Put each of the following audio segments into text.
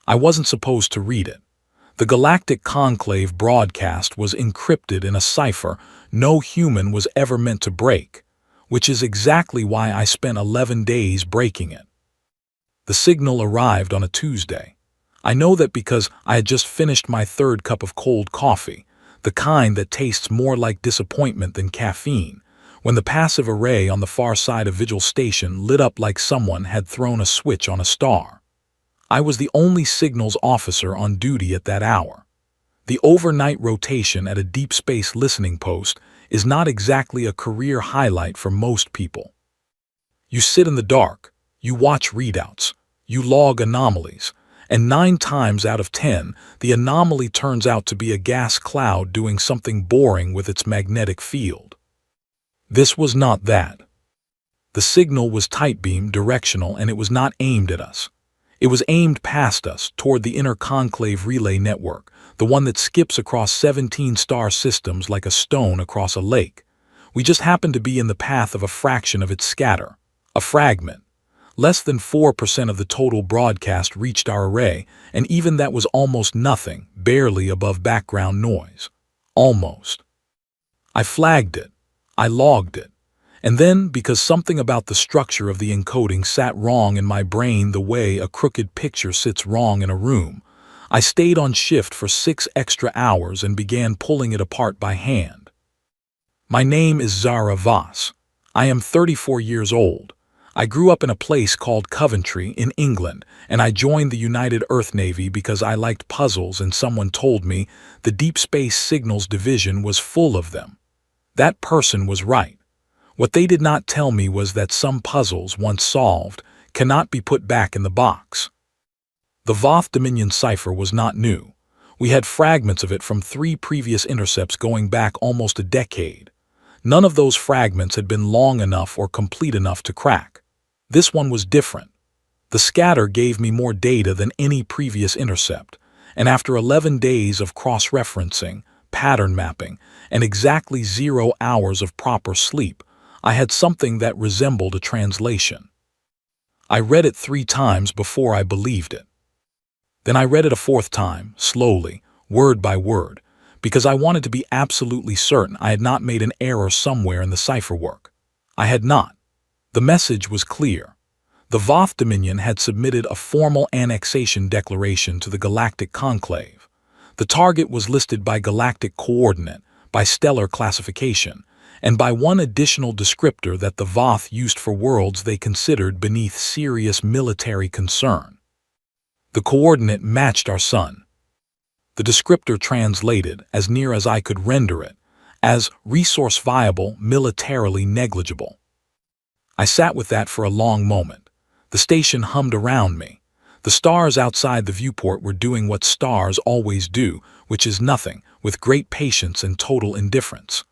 I wasn't supposed to read it. The Galactic Conclave broadcast was encrypted in a cipher no human was ever meant to break, which is exactly why I spent 11 days breaking it. The signal arrived on a Tuesday. I know that because I had just finished my third cup of cold coffee, the kind that tastes more like disappointment than caffeine, when the passive array on the far side of Vigil Station lit up like someone had thrown a switch on a star. I was the only signals officer on duty at that hour. The overnight rotation at a deep space listening post is not exactly a career highlight for most people. You sit in the dark, you watch readouts, you log anomalies, and 9 times out of 10, the anomaly turns out to be a gas cloud doing something boring with its magnetic field. This was not that. The signal was tight-beam directional and it was not aimed at us. It was aimed past us toward the inner conclave relay network, the one that skips across 17 star systems like a stone across a lake. We just happened to be in the path of a fraction of its scatter, a fragment. Less than 4% of the total broadcast reached our array, and even that was almost nothing, barely above background noise. Almost. I flagged it. I logged it. And then, because something about the structure of the encoding sat wrong in my brain the way a crooked picture sits wrong in a room, I stayed on shift for 6 extra hours and began pulling it apart by hand. My name is Zara Voss. I am 34 years old. I grew up in a place called Coventry in England, and I joined the United Earth Navy because I liked puzzles and someone told me the Deep Space Signals Division was full of them. That person was right. What they did not tell me was that some puzzles, once solved, cannot be put back in the box. The Voth Dominion cipher was not new. We had fragments of it from 3 previous intercepts going back almost a decade. None of those fragments had been long enough or complete enough to crack. This one was different. The scatter gave me more data than any previous intercept, and after 11 days of cross-referencing, pattern mapping, and exactly 0 hours of proper sleep, I had something that resembled a translation. I read it 3 times before I believed it. Then I read it a 4th time, slowly, word by word, because I wanted to be absolutely certain I had not made an error somewhere in the cipher work. I had not. The message was clear. The Voth Dominion had submitted a formal annexation declaration to the Galactic Conclave. The target was listed by galactic coordinate, by stellar classification, and by one additional descriptor that the Voth used for worlds they considered beneath serious military concern. The coordinate matched our sun. The descriptor translated, as near as I could render it, as resource viable, militarily negligible. I sat with that for a long moment. The station hummed around me. The stars outside the viewport were doing what stars always do, which is nothing, with great patience and total indifference.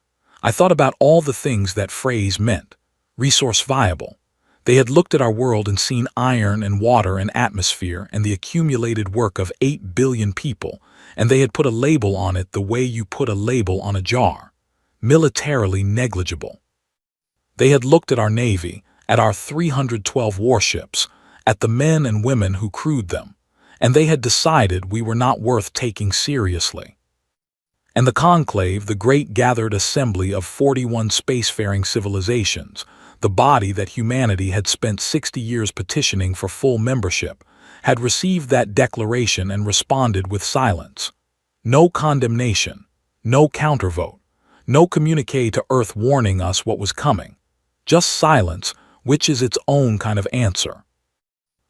I thought about all the things that phrase meant. Resource viable. They had looked at our world and seen iron and water and atmosphere and the accumulated work of 8 billion people, and they had put a label on it the way you put a label on a jar. Militarily negligible. They had looked at our Navy, at our 312 warships, at the men and women who crewed them, and they had decided we were not worth taking seriously. And the conclave, the great gathered assembly of 41 spacefaring civilizations, the body that humanity had spent 60 years petitioning for full membership, had received that declaration and responded with silence. No condemnation, no countervote, no communique to Earth warning us what was coming. Just silence, which is its own kind of answer.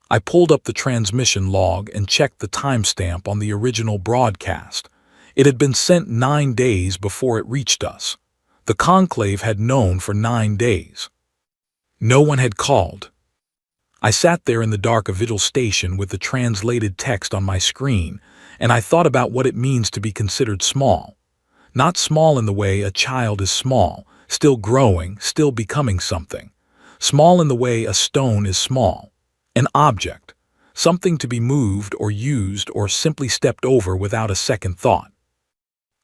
I pulled up the transmission log and checked the timestamp on the original broadcast. It had been sent 9 days before it reached us. The conclave had known for 9 days. No one had called. I sat there in the dark of Vigil Station with the translated text on my screen, and I thought about what it means to be considered small. Not small in the way a child is small, still growing, still becoming something. Small in the way a stone is small. An object. Something to be moved or used or simply stepped over without a second thought.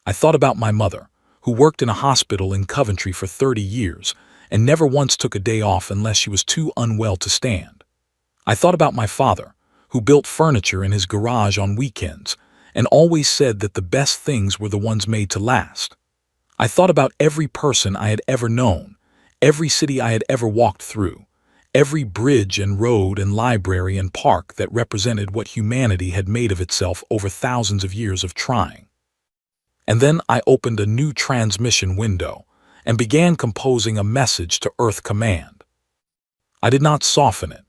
I thought about my mother, who worked in a hospital in Coventry for 30 years and never once took a day off unless she was too unwell to stand. I thought about my father, who built furniture in his garage on weekends and always said that the best things were the ones made to last. I thought about every person I had ever known, every city I had ever walked through, every bridge and road and library and park that represented what humanity had made of itself over thousands of years of trying. And then I opened a new transmission window and began composing a message to Earth Command. I did not soften it.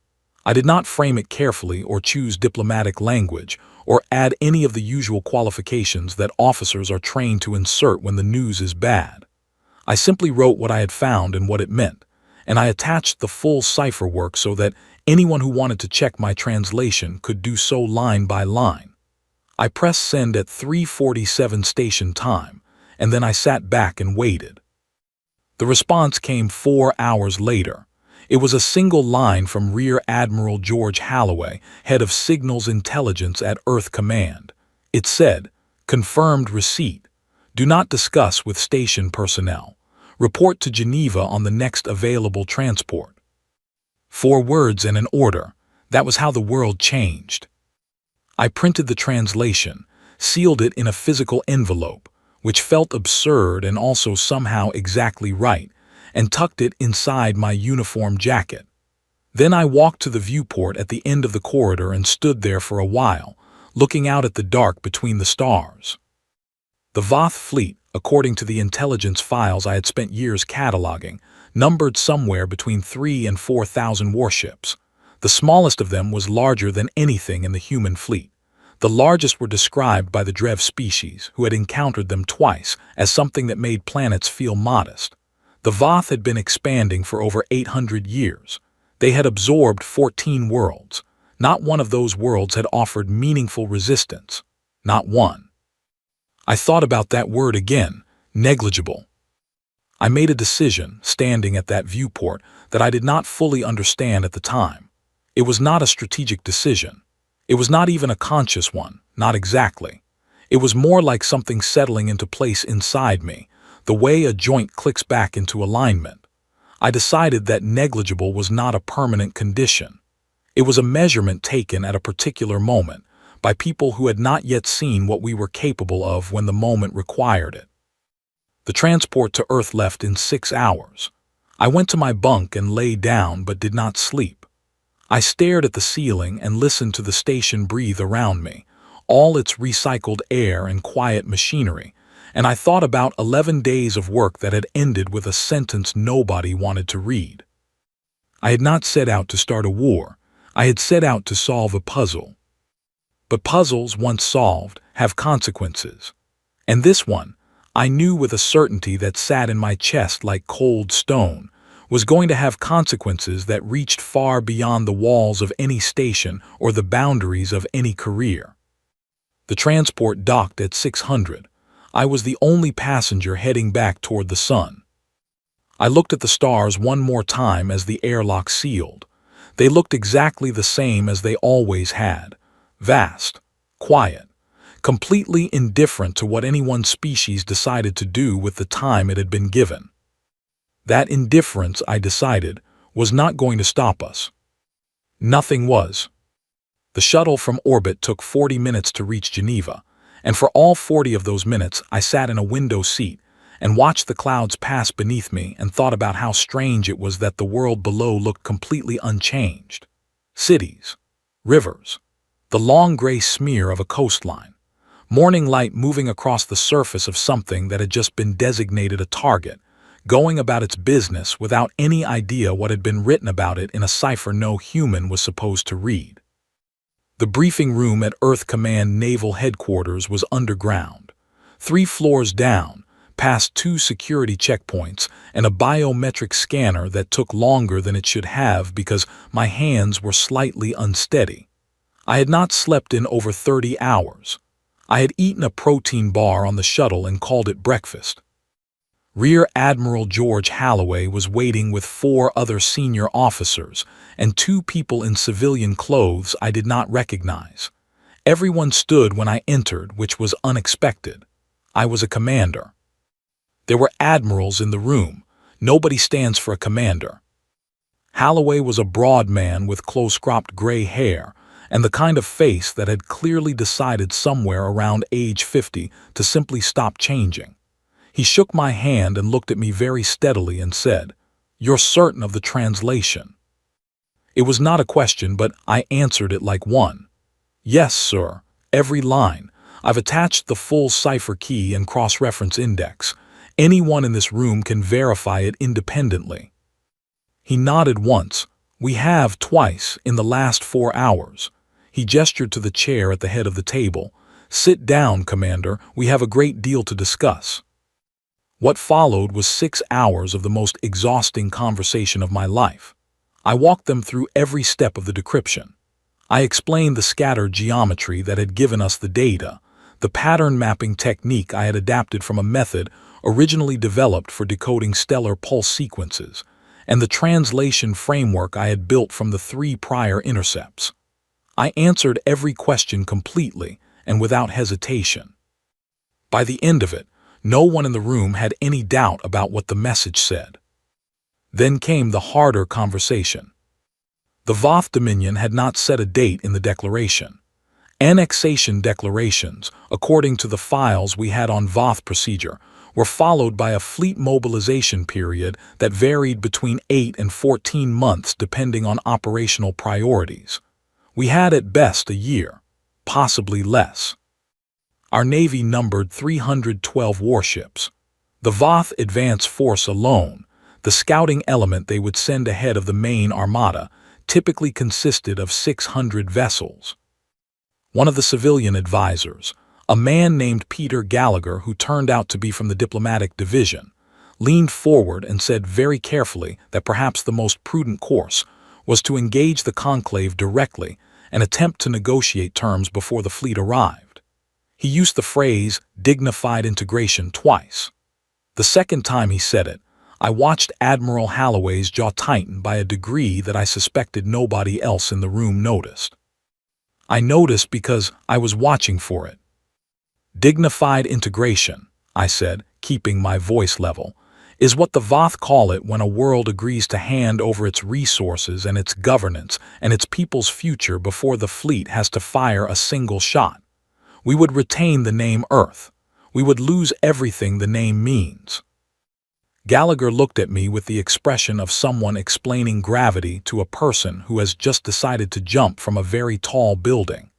I did not frame it carefully or choose diplomatic language or add any of the usual qualifications that officers are trained to insert when the news is bad. I simply wrote what I had found and what it meant, and I attached the full cipher work so that anyone who wanted to check my translation could do so line by line. I pressed send at 3:47 station time, and then I sat back and waited. The response came 4 hours later. It was a single line from Rear Admiral George Holloway, head of Signals Intelligence at Earth Command. It said, "Confirmed receipt. Do not discuss with station personnel. Report to Geneva on the next available transport." 4 words and an order. That was how the world changed. I printed the translation, sealed it in a physical envelope, which felt absurd and also somehow exactly right, and tucked it inside my uniform jacket. Then I walked to the viewport at the end of the corridor and stood there for a while, looking out at the dark between the stars. The Voth fleet, according to the intelligence files I had spent years cataloging, numbered somewhere between 3,000 and 4,000 warships. The smallest of them was larger than anything in the human fleet. The largest were described by the Drev species, who had encountered them twice, as something that made planets feel modest. The Voth had been expanding for over 800 years. They had absorbed 14 worlds. Not one of those worlds had offered meaningful resistance. Not one. I thought about that word again, negligible. I made a decision, standing at that viewport, that I did not fully understand at the time. It was not a strategic decision. It was not even a conscious one, not exactly. It was more like something settling into place inside me, the way a joint clicks back into alignment. I decided that negligible was not a permanent condition. It was a measurement taken at a particular moment by people who had not yet seen what we were capable of when the moment required it. The transport to Earth left in 6 hours. I went to my bunk and lay down but did not sleep. I stared at the ceiling and listened to the station breathe around me, all its recycled air and quiet machinery, and I thought about 11 days of work that had ended with a sentence nobody wanted to read. I had not set out to start a war. I had set out to solve a puzzle. But puzzles, once solved, have consequences. And this one, I knew with a certainty that sat in my chest like cold stone, was going to have consequences that reached far beyond the walls of any station or the boundaries of any career. The transport docked at 600. I was the only passenger heading back toward the sun. I looked at the stars one more time as the airlock sealed. They looked exactly the same as they always had. Vast, quiet, completely indifferent to what any one species decided to do with the time it had been given. That indifference, I decided, was not going to stop us. Nothing was. The shuttle from orbit took 40 minutes to reach Geneva, and for all 40 of those minutes I sat in a window seat and watched the clouds pass beneath me and thought about how strange it was that the world below looked completely unchanged. Cities, rivers, the long gray smear of a coastline, morning light moving across the surface of something that had just been designated a target, going about its business without any idea what had been written about it in a cipher no human was supposed to read. The briefing room at Earth Command Naval Headquarters was underground, 3 floors down, past 2 security checkpoints and a biometric scanner that took longer than it should have because my hands were slightly unsteady. I had not slept in over 30 hours. I had eaten a protein bar on the shuttle and called it breakfast. Rear Admiral George Holloway was waiting with 4 other senior officers and 2 people in civilian clothes I did not recognize. Everyone stood when I entered, which was unexpected. I was a commander. There were admirals in the room. Nobody stands for a commander. Holloway was a broad man with close-cropped gray hair, and the kind of face that had clearly decided somewhere around age 50 to simply stop changing. He shook my hand and looked at me very steadily and said, "You're certain of the translation?" It was not a question, but I answered it like one. "Yes, sir. Every line. I've attached the full cipher key and cross-reference index. Anyone in this room can verify it independently." He nodded once. "We have twice in the last 4 hours." He gestured to the chair at the head of the table. "Sit down, Commander. We have a great deal to discuss." What followed was 6 hours of the most exhausting conversation of my life. I walked them through every step of the decryption. I explained the scatter geometry that had given us the data, the pattern mapping technique I had adapted from a method originally developed for decoding stellar pulse sequences, and the translation framework I had built from the 3 prior intercepts. I answered every question completely and without hesitation. By the end of it, no one in the room had any doubt about what the message said. Then came the harder conversation. The Voth Dominion had not set a date in the declaration. Annexation declarations, according to the files we had on Voth procedure, were followed by a fleet mobilization period that varied between 8 and 14 months depending on operational priorities. We had at best a year, possibly less. Our Navy numbered 312 warships. The Voth Advance Force alone, the scouting element they would send ahead of the main armada, typically consisted of 600 vessels. One of the civilian advisors, a man named Peter Gallagher who turned out to be from the diplomatic division, leaned forward and said very carefully that perhaps the most prudent course was to engage the conclave directly and attempt to negotiate terms before the fleet arrived. He used the phrase dignified integration twice. The second time he said it, I watched Admiral Halloway's jaw tighten by a degree that I suspected nobody else in the room noticed. I noticed because I was watching for it. Dignified integration, I said, keeping my voice level, is what the Voth call it when a world agrees to hand over its resources and its governance and its people's future before the fleet has to fire a single shot. We would retain the name Earth. We would lose everything the name means. Gallagher looked at me with the expression of someone explaining gravity to a person who has just decided to jump from a very tall building.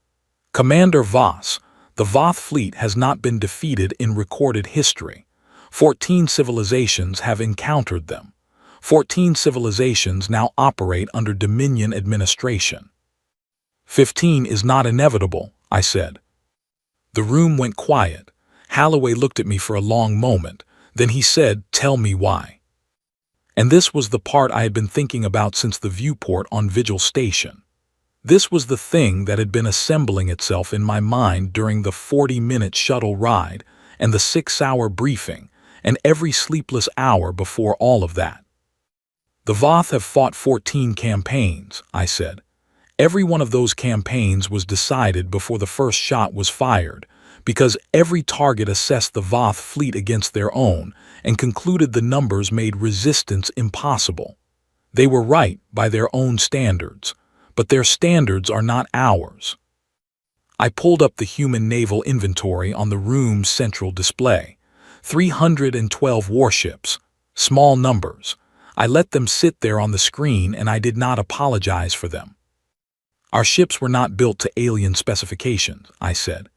"Commander Voss, the Voth fleet has not been defeated in recorded history. 14 civilizations have encountered them. 14 civilizations now operate under Dominion administration. 15 is not inevitable," I said. The room went quiet. Halloway looked at me for a long moment. Then he said, "Tell me why." And this was the part I had been thinking about since the viewport on Vigil Station. This was the thing that had been assembling itself in my mind during the 40-minute shuttle ride and the 6-hour briefing and every sleepless hour before all of that. "The Voth have fought 14 campaigns," I said. "Every one of those campaigns was decided before the first shot was fired, because every target assessed the Voth fleet against their own and concluded the numbers made resistance impossible. They were right by their own standards, but their standards are not ours." I pulled up the human naval inventory on the room's central display. 312 warships, small numbers. I let them sit there on the screen and I did not apologize for them. "Our ships were not built to alien specifications," I said.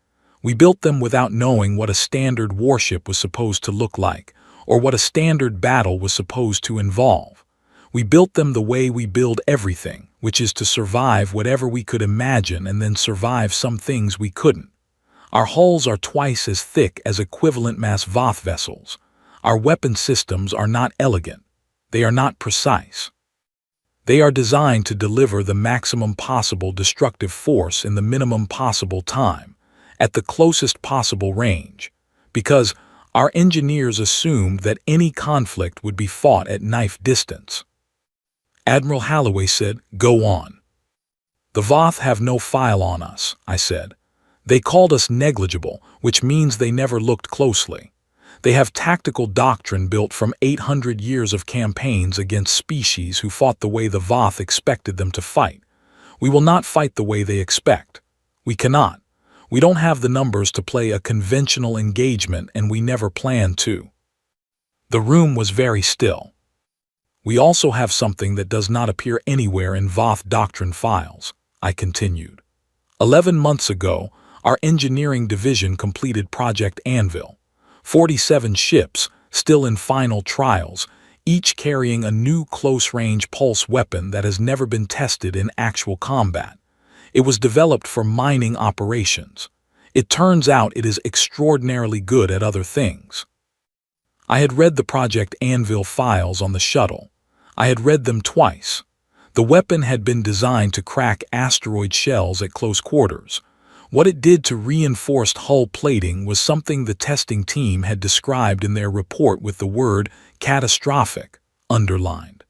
"We built them without knowing what a standard warship was supposed to look like, or what a standard battle was supposed to involve. We built them the way we build everything, which is to survive whatever we could imagine and then survive some things we couldn't. Our hulls are twice as thick as equivalent mass Voth vessels. Our weapon systems are not elegant. They are not precise. They are designed to deliver the maximum possible destructive force in the minimum possible time, at the closest possible range, because our engineers assumed that any conflict would be fought at knife distance." Admiral Halloway said, "Go on." "The Voth have no file on us," I said. "They called us negligible, which means they never looked closely. They have tactical doctrine built from 800 years of campaigns against species who fought the way the Voth expected them to fight. We will not fight the way they expect. We cannot. We don't have the numbers to play a conventional engagement, and we never plan to." The room was very still. "We also have something that does not appear anywhere in Voth Doctrine files," I continued. 11 months ago, our engineering division completed Project Anvil. 47 ships, still in final trials, each carrying a new close-range pulse weapon that has never been tested in actual combat. It was developed for mining operations. It turns out it is extraordinarily good at other things. I had read the Project Anvil files on the shuttle. I had read them twice. The weapon had been designed to crack asteroid shells at close quarters. What it did to reinforced hull plating was something the testing team had described in their report with the word catastrophic underlined.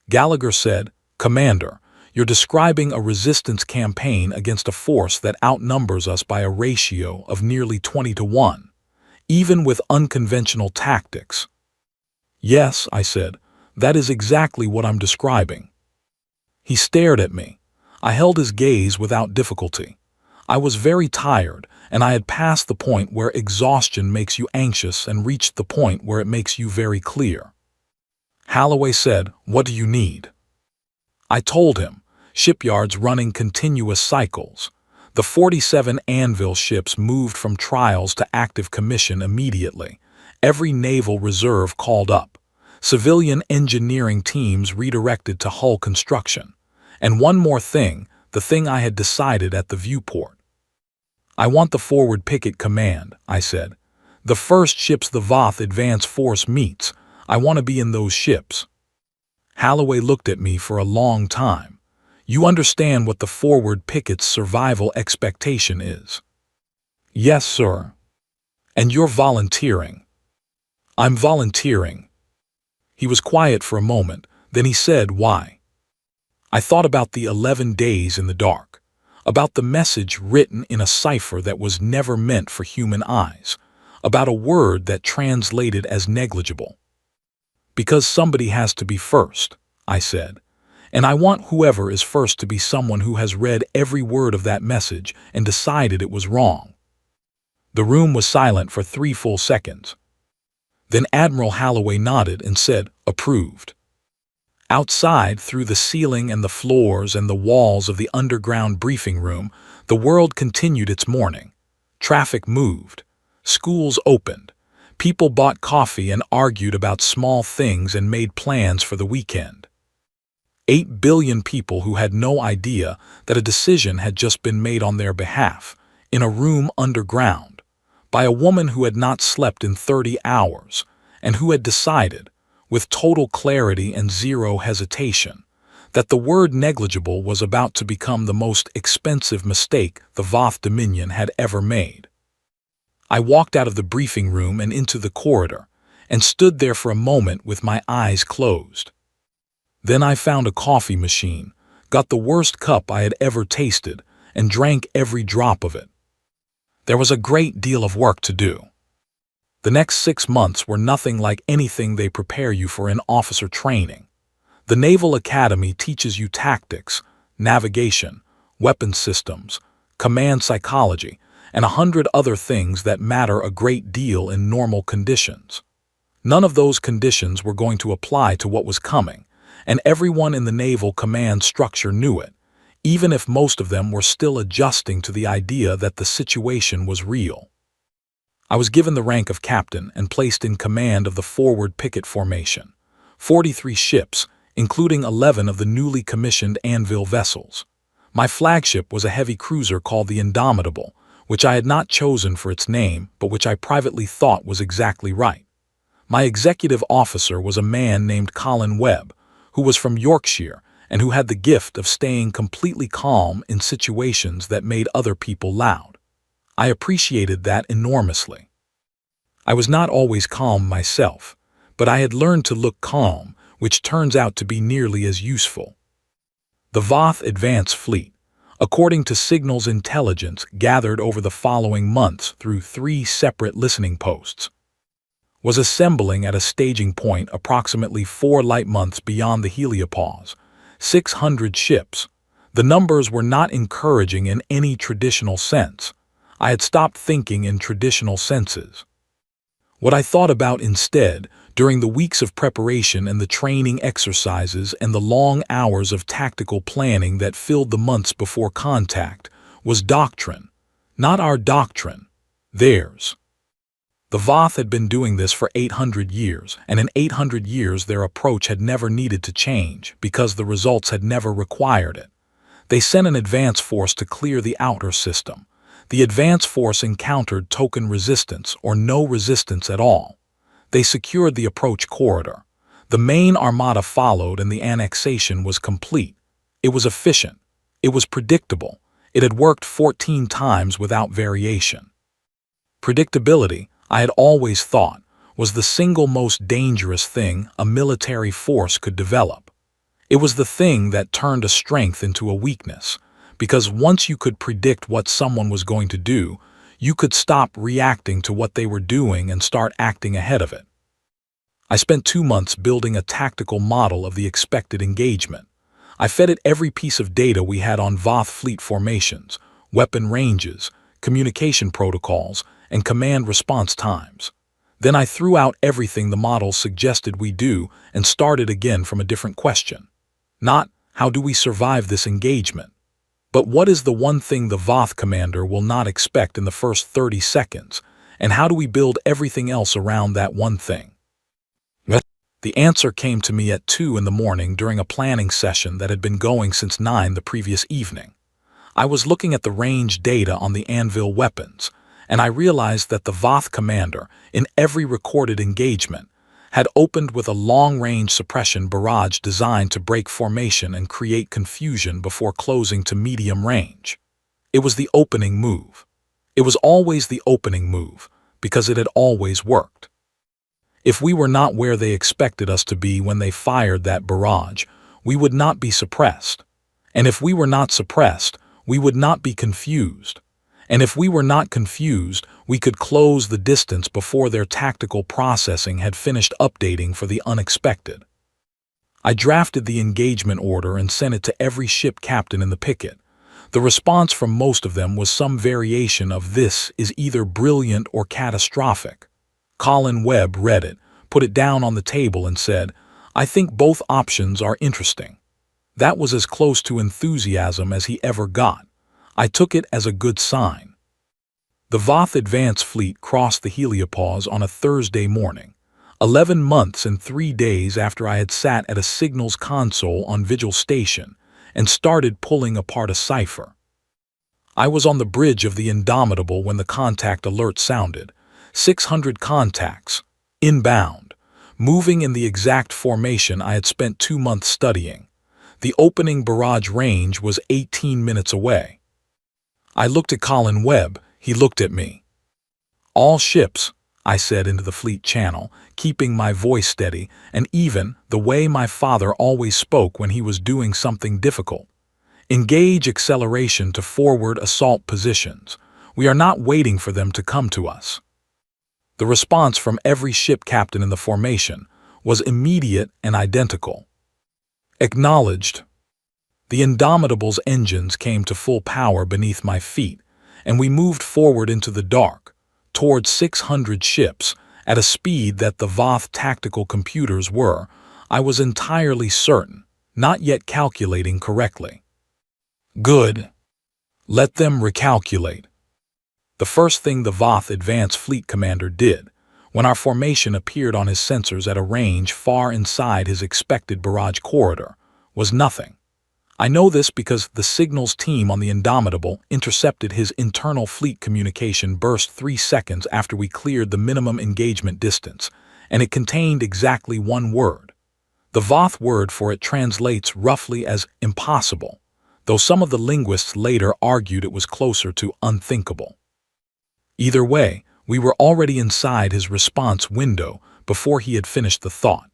Gallagher said, "Commander, you're describing a resistance campaign against a force that outnumbers us by a ratio of nearly 20 to 1, even with unconventional tactics." "Yes," I said, "that is exactly what I'm describing." He stared at me. I held his gaze without difficulty. I was very tired, and I had passed the point where exhaustion makes you anxious and reached the point where it makes you very clear. Holloway said, "What do you need?" I told him, shipyards running continuous cycles. The 47 Anvil ships moved from trials to active commission immediately. Every naval reserve called up. Civilian engineering teams redirected to hull construction. And one more thing, the thing I had decided at the viewport. "I want the forward picket command," I said. "The first ships the Voth advance force meets, I want to be in those ships." Holloway looked at me for a long time. "You understand what the forward picket's survival expectation is?" "Yes, sir." "And you're volunteering?" "I'm volunteering." He was quiet for a moment, then he said, "Why?" I thought about the 11 days in the dark, about the message written in a cipher that was never meant for human eyes, about a word that translated as negligible. "Because somebody has to be first," I said, "and I want whoever is first to be someone who has read every word of that message and decided it was wrong." The room was silent for 3 full seconds. Then Admiral Holloway nodded and said, "Approved." Outside, through the ceiling and the floors and the walls of the underground briefing room, the world continued its morning. Traffic moved. Schools opened. People bought coffee and argued about small things and made plans for the weekend. 8 billion people who had no idea that a decision had just been made on their behalf, in a room underground, by a woman who had not slept in 30 hours, and who had decided, with total clarity and zero hesitation, that the word negligible was about to become the most expensive mistake the Voth Dominion had ever made. I walked out of the briefing room and into the corridor, and stood there for a moment with my eyes closed. Then I found a coffee machine, got the worst cup I had ever tasted, and drank every drop of it. There was a great deal of work to do. The next 6 months were nothing like anything they prepare you for in officer training. The Naval Academy teaches you tactics, navigation, weapons systems, command psychology, and 100 other things that matter a great deal in normal conditions. None of those conditions were going to apply to what was coming, and everyone in the naval command structure knew it, even if most of them were still adjusting to the idea that the situation was real. I was given the rank of captain and placed in command of the forward picket formation, 43 ships, including 11 of the newly commissioned Anvil vessels. My flagship was a heavy cruiser called the Indomitable, which I had not chosen for its name, but which I privately thought was exactly right. My executive officer was a man named Colin Webb, who was from Yorkshire and who had the gift of staying completely calm in situations that made other people loud. I appreciated that enormously. I was not always calm myself, but I had learned to look calm, which turns out to be nearly as useful. The Voth Advance Fleet, according to signals intelligence gathered over the following months through 3 separate listening posts, was assembling at a staging point approximately 4 light months beyond the heliopause, 600 ships. The numbers were not encouraging in any traditional sense. I had stopped thinking in traditional senses. What I thought about instead, during the weeks of preparation and the training exercises and the long hours of tactical planning that filled the months before contact, was doctrine. Not our doctrine, theirs. The Voth had been doing this for 800 years, and in 800 years their approach had never needed to change because the results had never required it. They sent an advance force to clear the outer system. The advance force encountered token resistance or no resistance at all. They secured the approach corridor. The main armada followed and the annexation was complete. It was efficient. It was predictable. It had worked 14 times without variation. Predictability, I had always thought, was the single most dangerous thing a military force could develop. It was the thing that turned a strength into a weakness, because once you could predict what someone was going to do, you could stop reacting to what they were doing and start acting ahead of it. I spent 2 months building a tactical model of the expected engagement. I fed it every piece of data we had on Voth fleet formations, weapon ranges, communication protocols, and command response times. Then I threw out everything the model suggested we do and started again from a different question. Not, how do we survive this engagement? But what is the one thing the Voth commander will not expect in the first 30 seconds, and how do we build everything else around that one thing? The answer came to me at 2 in the morning during a planning session that had been going since 9 the previous evening. I was looking at the range data on the Anvil weapons, and I realized that the Voth commander, in every recorded engagement, had opened with a long-range suppression barrage designed to break formation and create confusion before closing to medium range. It was the opening move. It was always the opening move, because it had always worked. If we were not where they expected us to be when they fired that barrage, we would not be suppressed. And if we were not suppressed, we would not be confused. And if we were not confused, we could close the distance before their tactical processing had finished updating for the unexpected. I drafted the engagement order and sent it to every ship captain in the picket. The response from most of them was some variation of "This is either brilliant or catastrophic." Colin Webb read it, put it down on the table and said, "I think both options are interesting." That was as close to enthusiasm as he ever got. I took it as a good sign. The Voth advance fleet crossed the heliopause on a Thursday morning, 11 months and 3 days after I had sat at a signals console on Vigil Station and started pulling apart a cipher. I was on the bridge of the Indomitable when the contact alert sounded. 600 contacts, inbound, moving in the exact formation I had spent 2 months studying. The opening barrage range was 18 minutes away. I looked at Colin Webb, he looked at me. "All ships," I said into the fleet channel, keeping my voice steady and even the way my father always spoke when he was doing something difficult. "Engage acceleration to forward assault positions. We are not waiting for them to come to us." The response from every ship captain in the formation was immediate and identical. "Acknowledged." The Indomitable's engines came to full power beneath my feet, and we moved forward into the dark, toward 600 ships, at a speed that the Voth tactical computers were, I was entirely certain, not yet calculating correctly. Good. Let them recalculate. The first thing the Voth advance fleet commander did, when our formation appeared on his sensors at a range far inside his expected barrage corridor, was nothing. I know this because the signals team on the Indomitable intercepted his internal fleet communication burst 3 seconds after we cleared the minimum engagement distance, and it contained exactly one word. The Voth word for it translates roughly as impossible, though some of the linguists later argued it was closer to unthinkable. Either way, we were already inside his response window before he had finished the thought.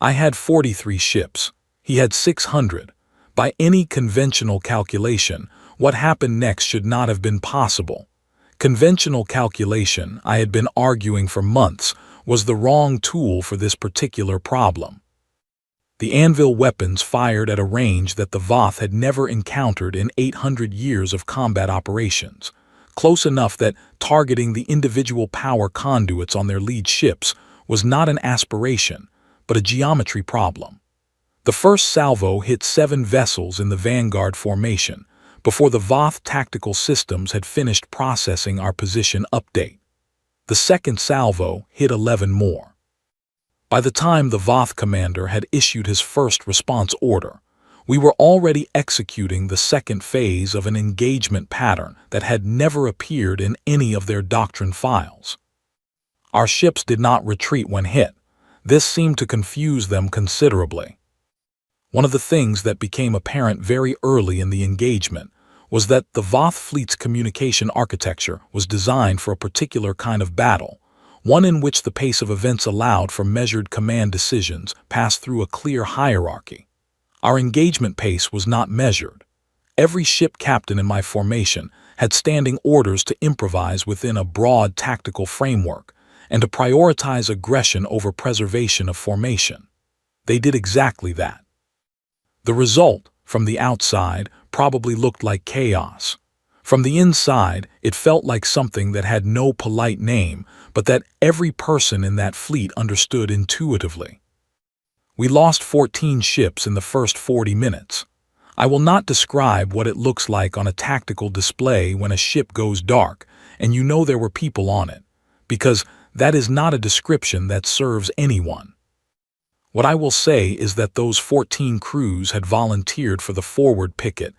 I had 43 ships. He had 600. By any conventional calculation, what happened next should not have been possible. Conventional calculation, I had been arguing for months, was the wrong tool for this particular problem. The anvil weapons fired at a range that the Voth had never encountered in 800 years of combat operations, close enough that targeting the individual power conduits on their lead ships was not an aspiration, but a geometry problem. The first salvo hit 7 vessels in the vanguard formation before the Voth tactical systems had finished processing our position update. The second salvo hit 11 more. By the time the Voth commander had issued his first response order, we were already executing the second phase of an engagement pattern that had never appeared in any of their doctrine files. Our ships did not retreat when hit. This seemed to confuse them considerably. One of the things that became apparent very early in the engagement was that the Voth fleet's communication architecture was designed for a particular kind of battle, one in which the pace of events allowed for measured command decisions passed through a clear hierarchy. Our engagement pace was not measured. Every ship captain in my formation had standing orders to improvise within a broad tactical framework and to prioritize aggression over preservation of formation. They did exactly that. The result, from the outside, probably looked like chaos. From the inside, it felt like something that had no polite name, but that every person in that fleet understood intuitively. We lost 14 ships in the first 40 minutes. I will not describe what it looks like on a tactical display when a ship goes dark and you know there were people on it, because that is not a description that serves anyone. What I will say is that those 14 crews had volunteered for the forward picket,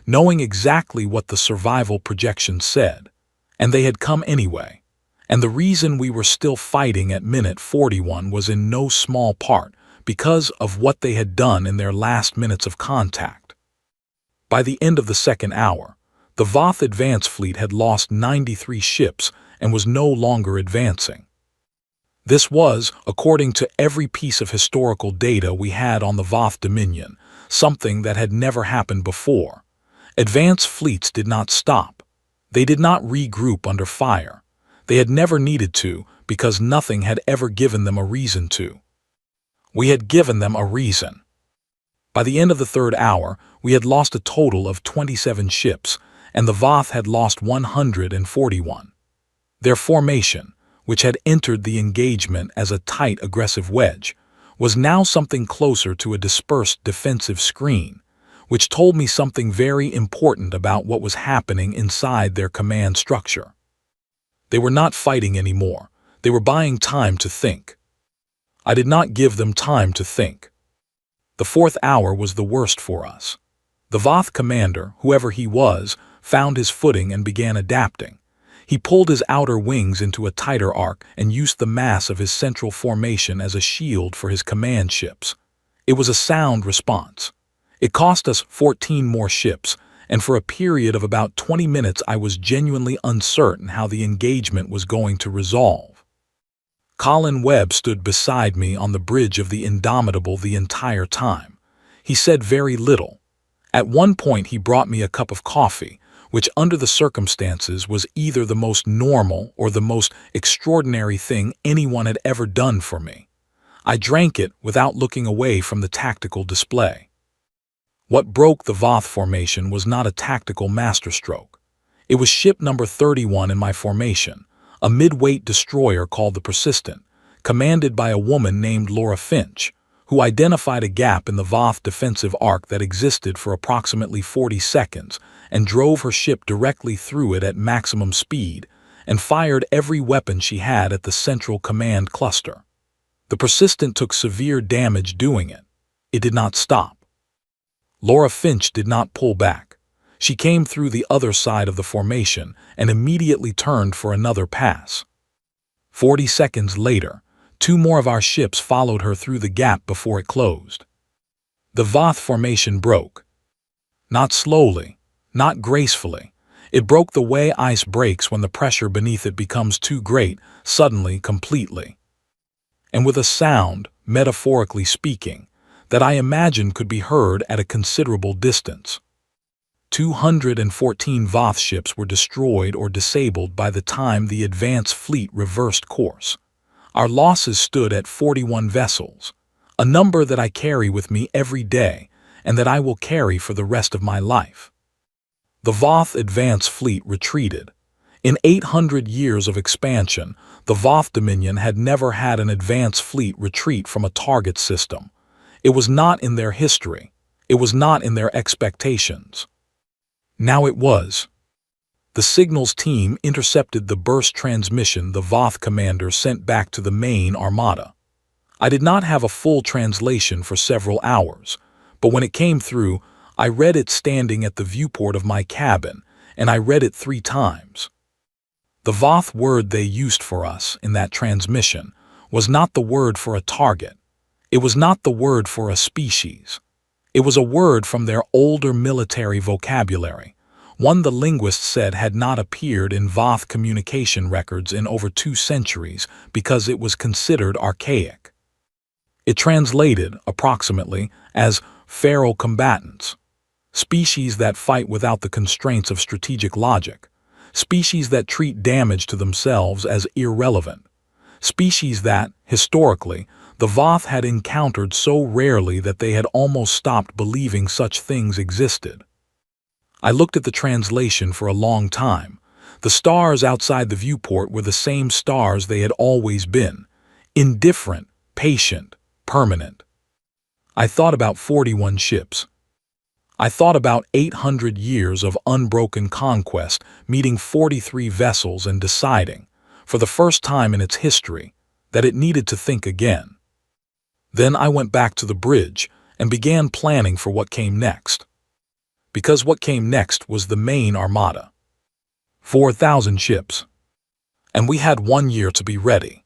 knowing exactly what the survival projections said, and they had come anyway. And the reason we were still fighting at minute 41 was in no small part because of what they had done in their last minutes of contact. By the end of the second hour, the Voth advance fleet had lost 93 ships and was no longer advancing. This was, according to every piece of historical data we had on the Voth Dominion, something that had never happened before. Advance fleets did not stop. They did not regroup under fire. They had never needed to because nothing had ever given them a reason to. We had given them a reason. By the end of the third hour, we had lost a total of 27 ships, and the Voth had lost 141. Their formation, which had entered the engagement as a tight aggressive wedge, was now something closer to a dispersed defensive screen, which told me something very important about what was happening inside their command structure. They were not fighting anymore. They were buying time to think. I did not give them time to think. The fourth hour was the worst for us. The Voth commander, whoever he was, found his footing and began adapting. He pulled his outer wings into a tighter arc and used the mass of his central formation as a shield for his command ships. It was a sound response. It cost us 14 more ships, and for a period of about 20 minutes I was genuinely uncertain how the engagement was going to resolve. Colin Webb stood beside me on the bridge of the Indomitable the entire time. He said very little. At one point he brought me a cup of coffee, which under the circumstances was either the most normal or the most extraordinary thing anyone had ever done for me. I drank it without looking away from the tactical display. What broke the Voth formation was not a tactical masterstroke. It was ship number 31 in my formation, a mid-weight destroyer called the Persistent, commanded by a woman named Laura Finch, who identified a gap in the Voth defensive arc that existed for approximately 40 seconds and drove her ship directly through it at maximum speed and fired every weapon she had at the central command cluster. The Persistent took severe damage doing it. It did not stop. Laura Finch did not pull back. She came through the other side of the formation and immediately turned for another pass. 40 seconds later, 2 more of our ships followed her through the gap before it closed. The Voth formation broke. Not slowly, not gracefully. It broke the way ice breaks when the pressure beneath it becomes too great, suddenly, completely. And with a sound, metaphorically speaking, that I imagined could be heard at a considerable distance. 214 Voth ships were destroyed or disabled by the time the advance fleet reversed course. Our losses stood at 41 vessels. a number that I carry with me every day and that I will carry for the rest of my life. The Voth advance fleet retreated. In 800 years of expansion, the Voth Dominion had never had an advance fleet retreat from a target system. It was not in their history. It was not in their expectations. Now it was. The signals team intercepted the burst transmission the Voth commander sent back to the main armada. I did not have a full translation for several hours, but when it came through, I read it standing at the viewport of my cabin, and I read it 3 times. The Voth word they used for us in that transmission was not the word for a target. It was not the word for a species. It was a word from their older military vocabulary, one the linguists said had not appeared in Voth communication records in over 2 centuries because it was considered archaic. It translated, approximately, as feral combatants, species that fight without the constraints of strategic logic, species that treat damage to themselves as irrelevant, species that, historically, the Voth had encountered so rarely that they had almost stopped believing such things existed. I looked at the translation for a long time. The stars outside the viewport were the same stars they had always been, indifferent, patient, permanent. I thought about 41 ships. I thought about 800 years of unbroken conquest, meeting 43 vessels and deciding, for the first time in its history, that it needed to think again. Then I went back to the bridge and began planning for what came next. Because what came next was the main armada. 4,000 ships. And we had 1 year to be ready.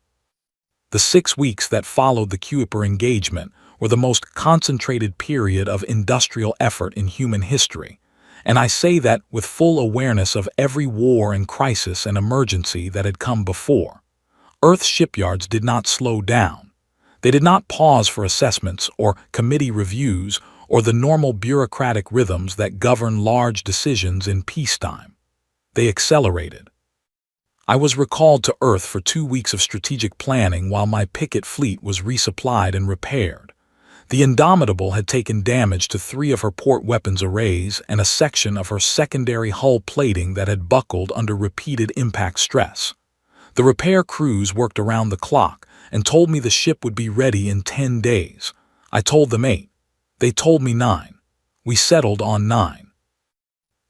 The 6 weeks that followed the Kuiper engagement were the most concentrated period of industrial effort in human history, and I say that with full awareness of every war and crisis and emergency that had come before. Earth's shipyards did not slow down. They did not pause for assessments or committee reviews or the normal bureaucratic rhythms that govern large decisions in peacetime. They accelerated. I was recalled to Earth for 2 weeks of strategic planning while my picket fleet was resupplied and repaired. The Indomitable had taken damage to 3 of her port weapons arrays and a section of her secondary hull plating that had buckled under repeated impact stress. The repair crews worked around the clock and told me the ship would be ready in 10 days. I told them 8. They told me 9. We settled on 9.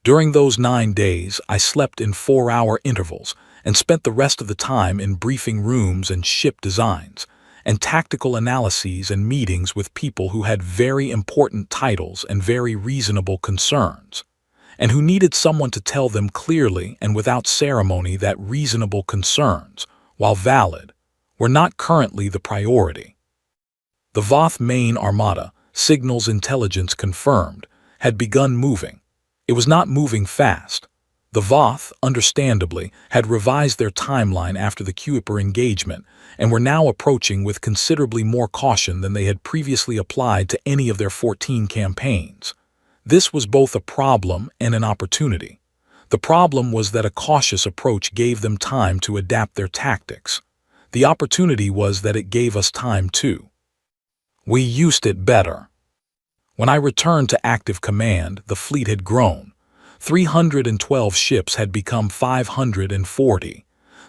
During those 9 days, I slept in 4-hour intervals and spent the rest of the time in briefing rooms and ship designs, and tactical analyses and meetings with people who had very important titles and very reasonable concerns, and who needed someone to tell them clearly and without ceremony that reasonable concerns, while valid, were not currently the priority. The Voth main armada, signals intelligence confirmed, had begun moving. It was not moving fast. The Voth, understandably, had revised their timeline after the Kuiper engagement and were now approaching with considerably more caution than they had previously applied to any of their 14 campaigns. This was both a problem and an opportunity. The problem was that a cautious approach gave them time to adapt their tactics. The opportunity was that it gave us time too. We used it better. When I returned to active command, the fleet had grown. 312 ships had become 540.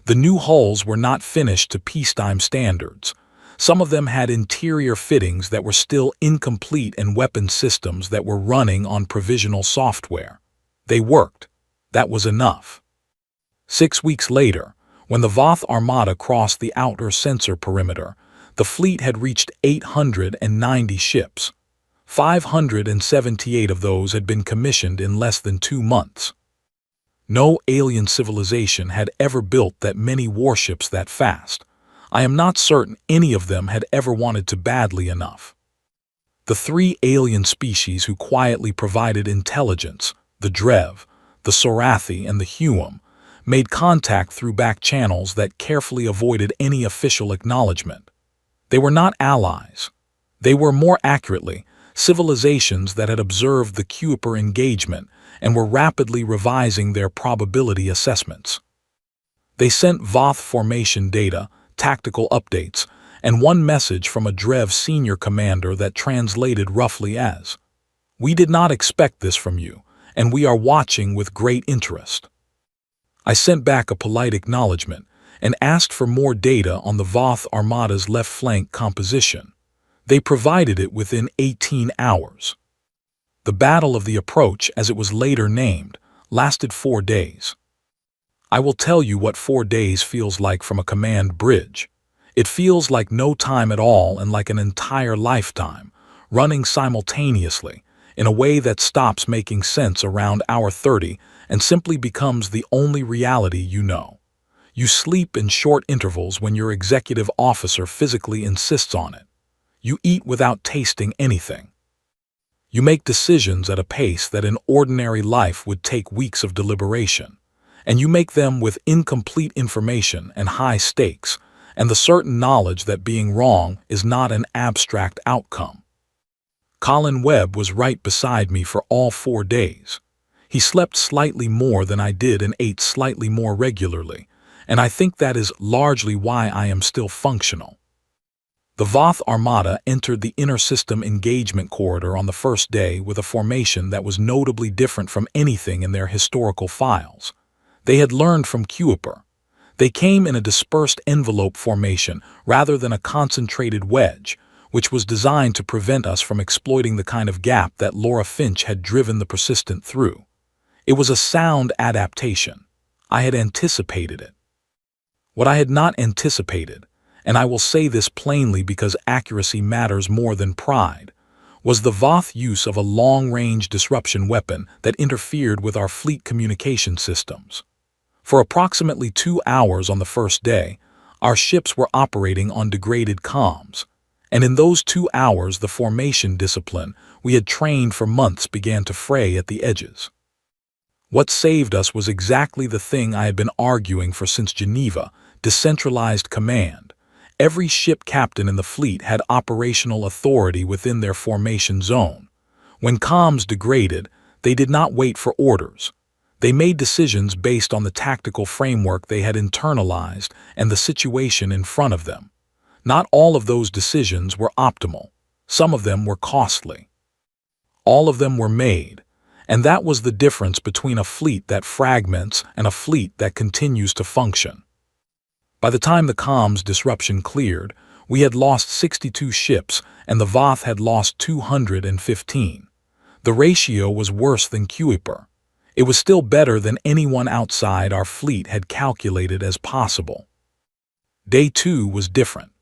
The new hulls were not finished to peacetime standards. Some of them had interior fittings that were still incomplete and weapon systems that were running on provisional software. They worked. That was enough. 6 weeks later, when the Voth Armada crossed the outer sensor perimeter, the fleet had reached 890 ships. 578 of those had been commissioned in less than 2 months. No alien civilization had ever built that many warships that fast. I am not certain any of them had ever wanted to badly enough. The 3 alien species who quietly provided intelligence, the Drev, the Sorathi, and the Huum, made contact through back channels that carefully avoided any official acknowledgement. They were not allies. They were, more accurately, civilizations that had observed the Kuiper engagement and were rapidly revising their probability assessments. They sent Voth formation data, tactical updates, and one message from a Drev senior commander that translated roughly as, "We did not expect this from you, and we are watching with great interest." I sent back a polite acknowledgement and asked for more data on the Voth Armada's left flank composition. They provided it within 18 hours. The Battle of the Approach, as it was later named, lasted 4 days. I will tell you what 4 days feels like from a command bridge. It feels like no time at all and like an entire lifetime, running simultaneously, in a way that stops making sense around hour 30 and simply becomes the only reality you know. You sleep in short intervals when your executive officer physically insists on it. You eat without tasting anything. You make decisions at a pace that in ordinary life would take weeks of deliberation, and you make them with incomplete information and high stakes, and the certain knowledge that being wrong is not an abstract outcome. Colin Webb was right beside me for all 4 days. He slept slightly more than I did and ate slightly more regularly, and I think that is largely why I am still functional. The Voth Armada entered the inter-system engagement corridor on the first day with a formation that was notably different from anything in their historical files. They had learned from Kuiper. They came in a dispersed envelope formation rather than a concentrated wedge, which was designed to prevent us from exploiting the kind of gap that Laura Finch had driven the Persistent through. It was a sound adaptation. I had anticipated it. What I had not anticipated, and I will say this plainly because accuracy matters more than pride, was the Voth use of a long-range disruption weapon that interfered with our fleet communication systems. For approximately 2 hours on the first day, our ships were operating on degraded comms, and in those 2 hours the formation discipline we had trained for months began to fray at the edges. What saved us was exactly the thing I had been arguing for since Geneva: decentralized command. Every ship captain in the fleet had operational authority within their formation zone. When comms degraded, they did not wait for orders. They made decisions based on the tactical framework they had internalized and the situation in front of them. Not all of those decisions were optimal. Some of them were costly. All of them were made, and that was the difference between a fleet that fragments and a fleet that continues to function. By the time the comms disruption cleared, we had lost 62 ships and the Voth had lost 215. The ratio was worse than Kuiper. It was still better than anyone outside our fleet had calculated as possible. Day 2 was different.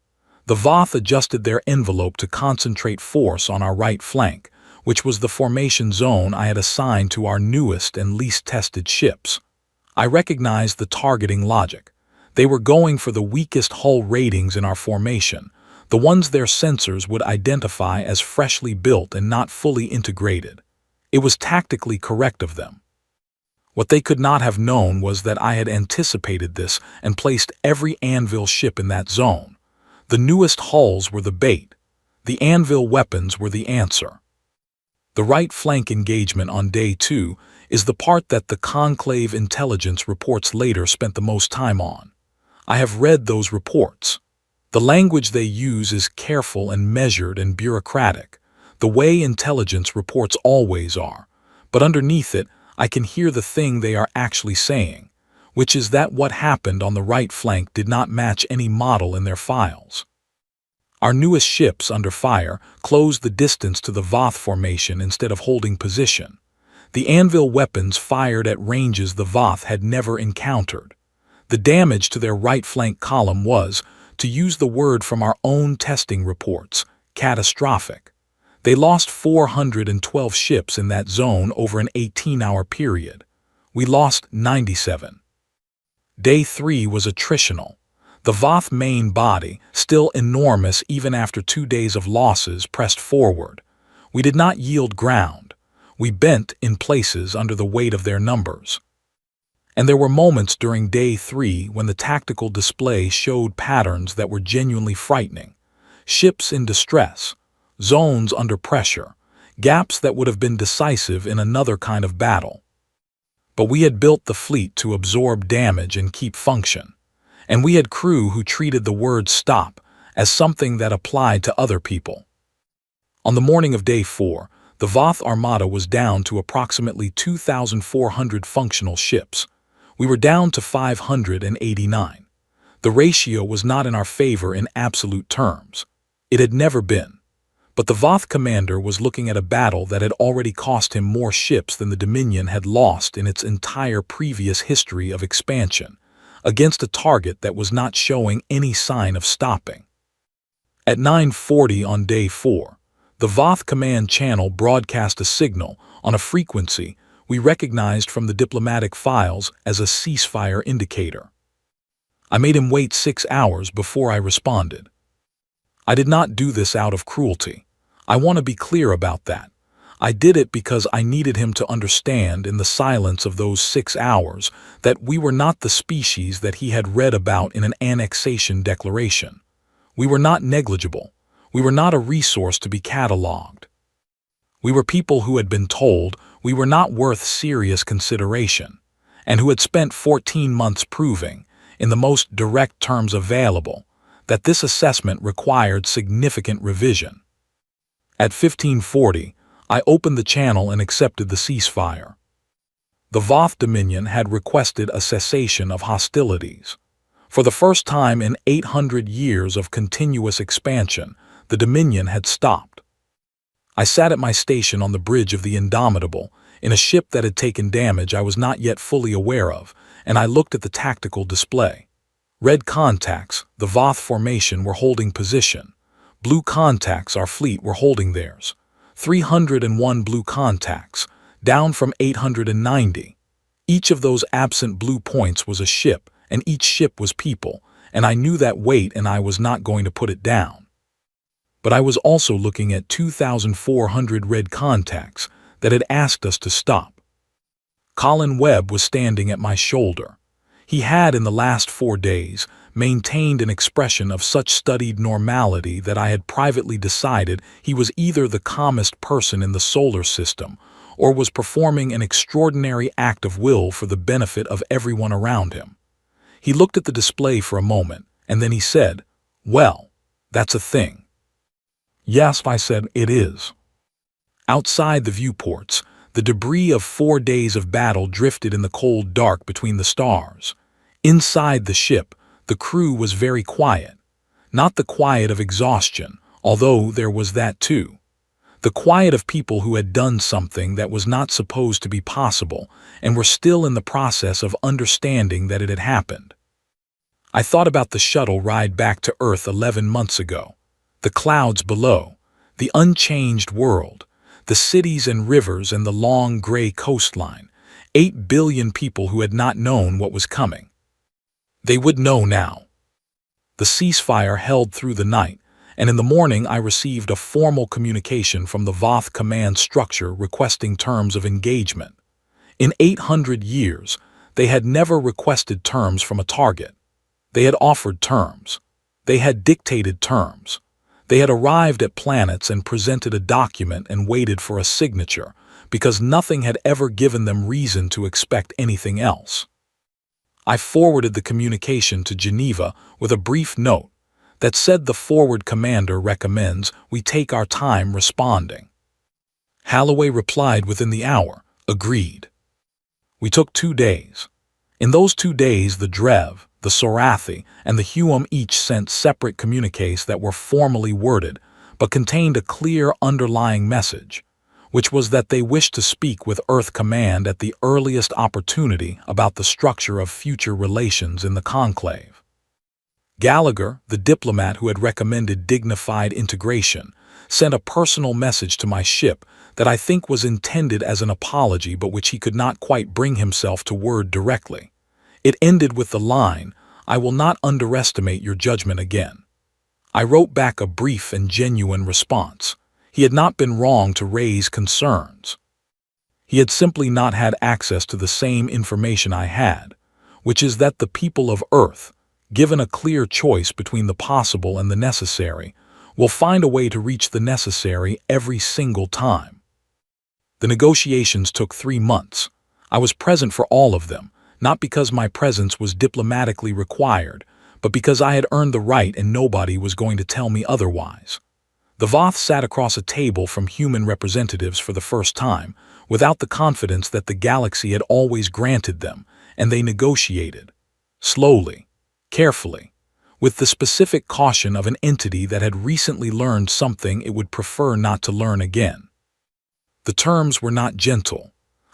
The Voth adjusted their envelope to concentrate force on our right flank, which was the formation zone I had assigned to our newest and least tested ships. I recognized the targeting logic. They were going for the weakest hull ratings in our formation, the ones their sensors would identify as freshly built and not fully integrated. It was tactically correct of them. What they could not have known was that I had anticipated this and placed every Anvil ship in that zone. The newest hulls were the bait. The Anvil weapons were the answer. The right flank engagement on Day 2 is the part that the Conclave intelligence reports later spent the most time on. I have read those reports. The language they use is careful and measured and bureaucratic, the way intelligence reports always are, but underneath it, I can hear the thing they are actually saying, which is that what happened on the right flank did not match any model in their files. Our newest ships under fire closed the distance to the Voth formation instead of holding position. The Anvil weapons fired at ranges the Voth had never encountered. The damage to their right flank column was, to use the word from our own testing reports, catastrophic. They lost 412 ships in that zone over an 18-hour period. We lost 97. Day 3 was attritional. The Voth main body, still enormous even after 2 days of losses, pressed forward. We did not yield ground. We bent in places under the weight of their numbers. And there were moments during Day 3 when the tactical display showed patterns that were genuinely frightening. Ships in distress, zones under pressure, gaps that would have been decisive in another kind of battle. But we had built the fleet to absorb damage and keep function. And we had crew who treated the word stop as something that applied to other people. On the morning of Day 4, the Voth Armada was down to approximately 2,400 functional ships. We were down to 589. The ratio was not in our favor in absolute terms. It had never been. But the Voth commander was looking at a battle that had already cost him more ships than the Dominion had lost in its entire previous history of expansion, against a target that was not showing any sign of stopping. At 9:40 on Day 4, the Voth command channel broadcast a signal on a frequency we recognized from the diplomatic files as a ceasefire indicator. I made him wait 6 hours before I responded. I did not do this out of cruelty. I want to be clear about that. I did it because I needed him to understand in the silence of those 6 hours that we were not the species that he had read about in an annexation declaration. We were not negligible. We were not a resource to be catalogued. We were people who had been told we were not worth serious consideration, and who had spent 14 months proving, in the most direct terms available, that this assessment required significant revision. At 15:40, I opened the channel and accepted the ceasefire. The Voth Dominion had requested a cessation of hostilities. For the first time in 800 years of continuous expansion, the Dominion had stopped. I sat at my station on the bridge of the Indomitable, in a ship that had taken damage I was not yet fully aware of, and I looked at the tactical display. Red contacts, the Voth formation, were holding position. Blue contacts, our fleet, were holding theirs. 301 blue contacts, down from 890. Each of those absent blue points was a ship, and each ship was people, and I knew that weight and I was not going to put it down. But I was also looking at 2,400 red contacts that had asked us to stop. Colin Webb was standing at my shoulder. He had, in the last 4 days, maintained an expression of such studied normality that I had privately decided he was either the calmest person in the solar system or was performing an extraordinary act of will for the benefit of everyone around him. He looked at the display for a moment, and then he said, "Well, that's a thing." "Yes," I said, "it is." Outside the viewports, the debris of 4 days of battle drifted in the cold dark between the stars. Inside the ship, the crew was very quiet. Not the quiet of exhaustion, although there was that too. The quiet of people who had done something that was not supposed to be possible and were still in the process of understanding that it had happened. I thought about the shuttle ride back to Earth 11 months ago. The clouds below, the unchanged world, the cities and rivers and the long gray coastline, 8 billion people who had not known what was coming. They would know now. The ceasefire held through the night, and in the morning I received a formal communication from the Voth command structure requesting terms of engagement. In 800 years, they had never requested terms from a target. They had offered terms. They had dictated terms. They had arrived at planets and presented a document and waited for a signature, because nothing had ever given them reason to expect anything else. I forwarded the communication to Geneva with a brief note that said the forward commander recommends we take our time responding. Halloway replied within the hour, agreed. We took 2 days. In those 2 days, the Drev, the Sorathi, and the Huam each sent separate communiques that were formally worded, but contained a clear underlying message, which was that they wished to speak with Earth Command at the earliest opportunity about the structure of future relations in the conclave. Gallagher, the diplomat who had recommended dignified integration, sent a personal message to my ship that I think was intended as an apology but which he could not quite bring himself to word directly. It ended with the line, "I will not underestimate your judgment again." I wrote back a brief and genuine response. He had not been wrong to raise concerns. He had simply not had access to the same information I had, which is that the people of Earth, given a clear choice between the possible and the necessary, will find a way to reach the necessary every single time. The negotiations took 3 months. I was present for all of them, not because my presence was diplomatically required, but because I had earned the right and nobody was going to tell me otherwise. The Voth sat across a table from human representatives for the first time, without the confidence that the galaxy had always granted them, and they negotiated. Slowly, carefully, with the specific caution of an entity that had recently learned something it would prefer not to learn again. The terms were not gentle.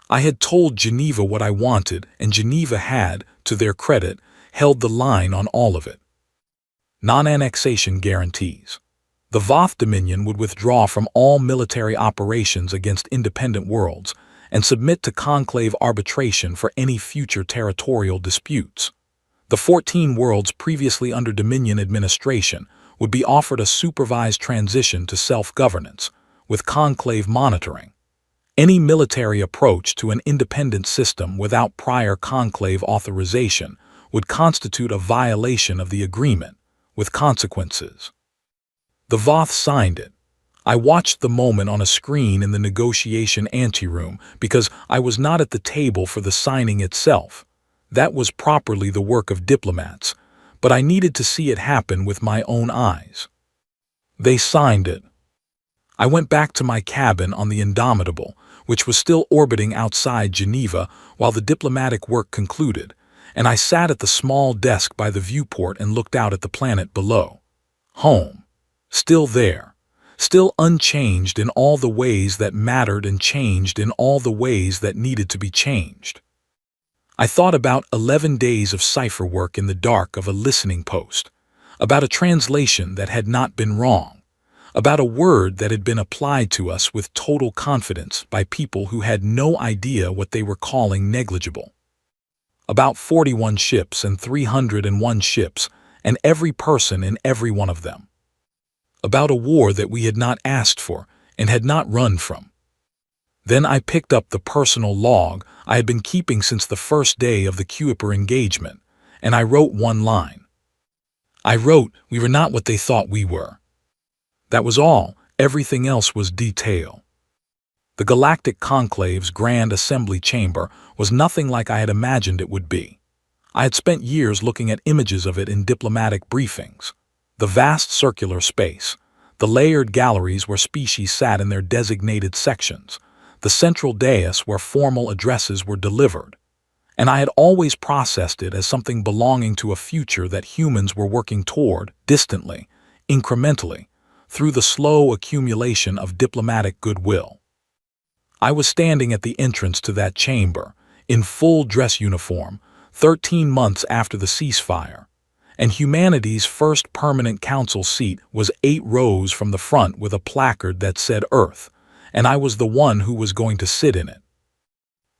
I had told Geneva what I wanted, and Geneva had, to their credit, held the line on all of it. Non-annexation guarantees. The Voth Dominion would withdraw from all military operations against independent worlds and submit to conclave arbitration for any future territorial disputes. The 14 worlds previously under Dominion administration would be offered a supervised transition to self-governance, with conclave monitoring. Any military approach to an independent system without prior conclave authorization would constitute a violation of the agreement, with consequences. The Voth signed it. I watched the moment on a screen in the negotiation anteroom because I was not at the table for the signing itself. That was properly the work of diplomats, but I needed to see it happen with my own eyes. They signed it. I went back to my cabin on the Indomitable, which was still orbiting outside Geneva while the diplomatic work concluded, and I sat at the small desk by the viewport and looked out at the planet below. Home. Still there. Still unchanged in all the ways that mattered and changed in all the ways that needed to be changed. I thought about 11 days of cipher work in the dark of a listening post, about a translation that had not been wrong, about a word that had been applied to us with total confidence by people who had no idea what they were calling negligible, about 41 ships and 301 ships and every person in every one of them, about a war that we had not asked for and had not run from. Then I picked up the personal log I had been keeping since the first day of the Kuiper engagement, and I wrote one line. I wrote, "We were not what they thought we were." That was all. Everything else was detail. The Galactic Conclave's Grand Assembly Chamber was nothing like I had imagined it would be. I had spent years looking at images of it in diplomatic briefings. The vast circular space, the layered galleries where species sat in their designated sections, the central dais where formal addresses were delivered, and I had always processed it as something belonging to a future that humans were working toward, distantly, incrementally, through the slow accumulation of diplomatic goodwill. I was standing at the entrance to that chamber, in full dress uniform, 13 months after the ceasefire, and humanity's first permanent council seat was 8 rows from the front with a placard that said Earth, and I was the one who was going to sit in it.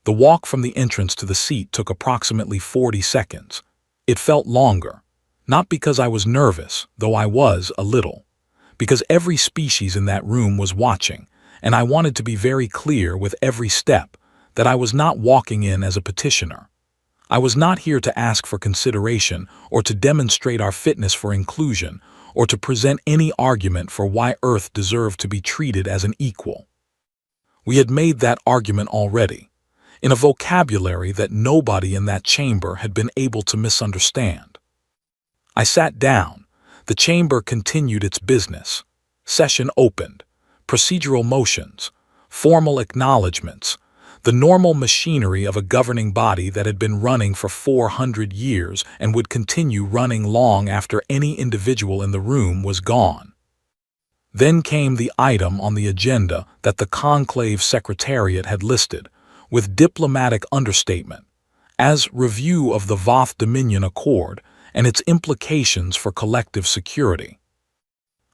The walk from the entrance to the seat took approximately 40 seconds. It felt longer, not because I was nervous, though I was a little, because every species in that room was watching, and I wanted to be very clear with every step that I was not walking in as a petitioner. I was not here to ask for consideration or to demonstrate our fitness for inclusion or to present any argument for why Earth deserved to be treated as an equal. We had made that argument already, in a vocabulary that nobody in that chamber had been able to misunderstand. I sat down. The chamber continued its business. Session opened. Procedural motions. Formal acknowledgments. The normal machinery of a governing body that had been running for 400 years and would continue running long after any individual in the room was gone. Then came the item on the agenda that the Conclave Secretariat had listed, with diplomatic understatement, as review of the Voth Dominion Accord and its implications for collective security.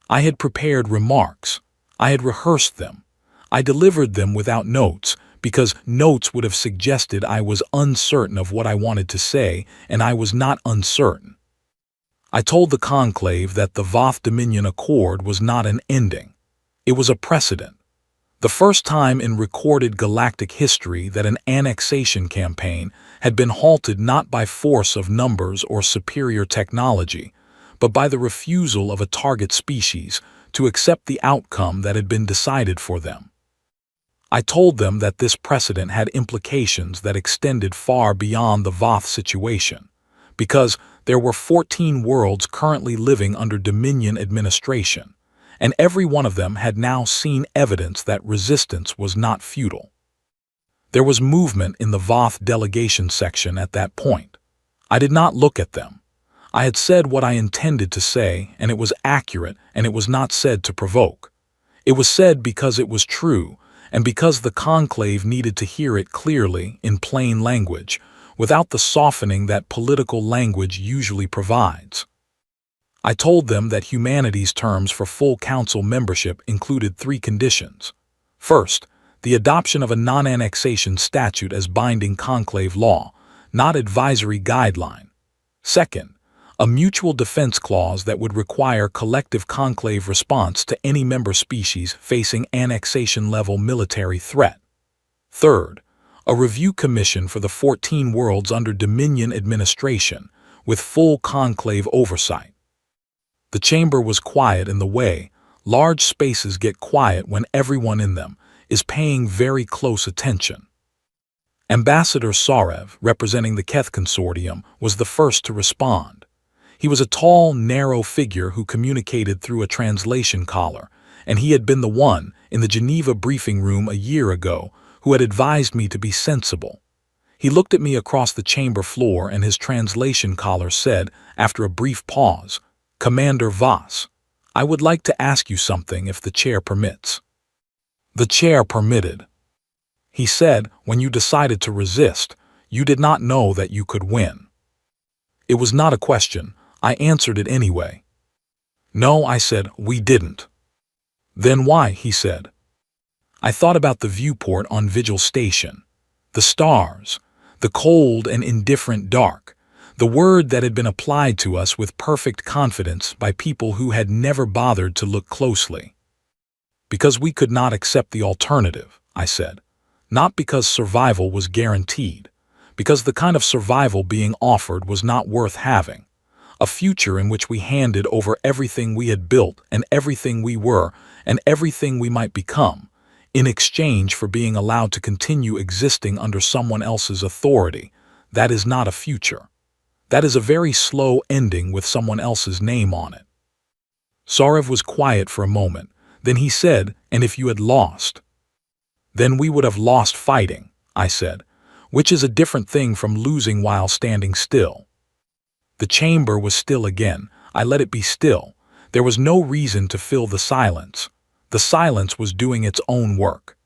I had prepared remarks. I had rehearsed them. I delivered them without notes, because notes would have suggested I was uncertain of what I wanted to say, and I was not uncertain. I told the conclave that the Voth Dominion Accord was not an ending. It was a precedent. The first time in recorded galactic history that an annexation campaign had been halted not by force of numbers or superior technology, but by the refusal of a target species to accept the outcome that had been decided for them. I told them that this precedent had implications that extended far beyond the Voth situation, because there were 14 worlds currently living under Dominion administration, and every one of them had now seen evidence that resistance was not futile. There was movement in the Voth delegation section at that point. I did not look at them. I had said what I intended to say, and it was accurate, and it was not said to provoke. It was said because it was true, and because the conclave needed to hear it clearly, in plain language, without the softening that political language usually provides. I told them that humanity's terms for full council membership included 3 conditions. First, the adoption of a non-annexation statute as binding conclave law, not advisory guideline. Second, a mutual defense clause that would require collective conclave response to any member species facing annexation-level military threat. Third, a review commission for the 14 worlds under Dominion administration, with full conclave oversight. The chamber was quiet in the way large spaces get quiet when everyone in them is paying very close attention. Ambassador Sarev, representing the Keth Consortium, was the first to respond. He was a tall, narrow figure who communicated through a translation collar, and he had been the one, in the Geneva briefing room a year ago, who had advised me to be sensible. He looked at me across the chamber floor, and his translation collar said, after a brief pause, "Commander Voss, I would like to ask you something if the chair permits." The chair permitted. He said, "When you decided to resist, you did not know that you could win." It was not a question. I answered it anyway. "No," I said, "we didn't." "Then why?" he said. I thought about the viewport on Vigil Station, the stars, the cold and indifferent dark, the word that had been applied to us with perfect confidence by people who had never bothered to look closely. "Because we could not accept the alternative," I said. "Not because survival was guaranteed, because the kind of survival being offered was not worth having. A future in which we handed over everything we had built and everything we were and everything we might become, in exchange for being allowed to continue existing under someone else's authority, that is not a future. That is a very slow ending with someone else's name on it." Sarev was quiet for a moment. Then he said, "And if you had lost?" "Then we would have lost fighting," I said, "which is a different thing from losing while standing still." The chamber was still again. I let it be still. There was no reason to fill the silence. The silence was doing its own work.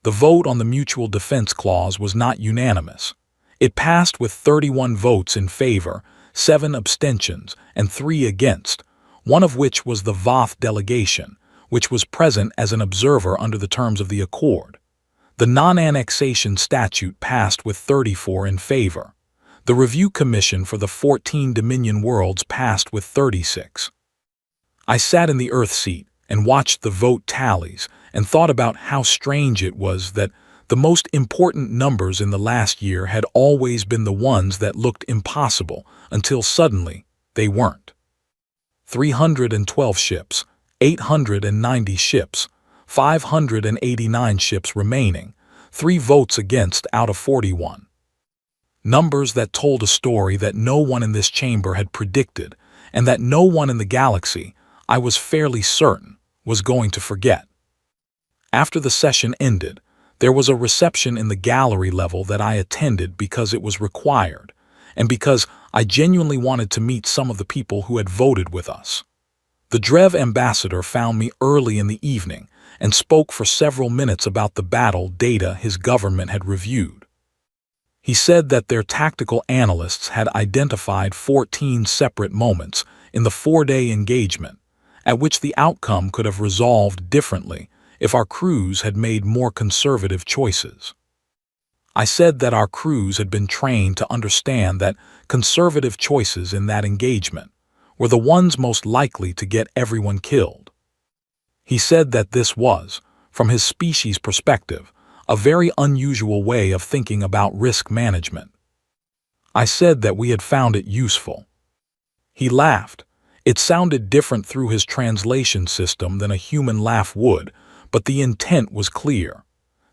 The vote on the Mutual Defense Clause was not unanimous. It passed with 31 votes in favor, 7 abstentions, and 3 against, one of which was the Voth delegation, which was present as an observer under the terms of the accord. The non-annexation statute passed with 34 in favor. The Review Commission for the 14 Dominion worlds passed with 36. I sat in the Earth seat and watched the vote tallies and thought about how strange it was that the most important numbers in the last year had always been the ones that looked impossible until suddenly they weren't. 312 ships, 890 ships, 589 ships remaining, 3 votes against out of 41. Numbers that told a story that no one in this chamber had predicted and that no one in the galaxy, I was fairly certain, was going to forget. After the session ended, there was a reception in the gallery level that I attended because it was required, and because I genuinely wanted to meet some of the people who had voted with us. The Drev ambassador found me early in the evening and spoke for several minutes about the battle data his government had reviewed. He said that their tactical analysts had identified 14 separate moments in the 4-day engagement at which the outcome could have resolved differently if our crews had made more conservative choices. I said that our crews had been trained to understand that conservative choices in that engagement were the ones most likely to get everyone killed. He said that this was, from his species' perspective, a very unusual way of thinking about risk management. I said that we had found it useful. He laughed. It sounded different through his translation system than a human laugh would, but the intent was clear.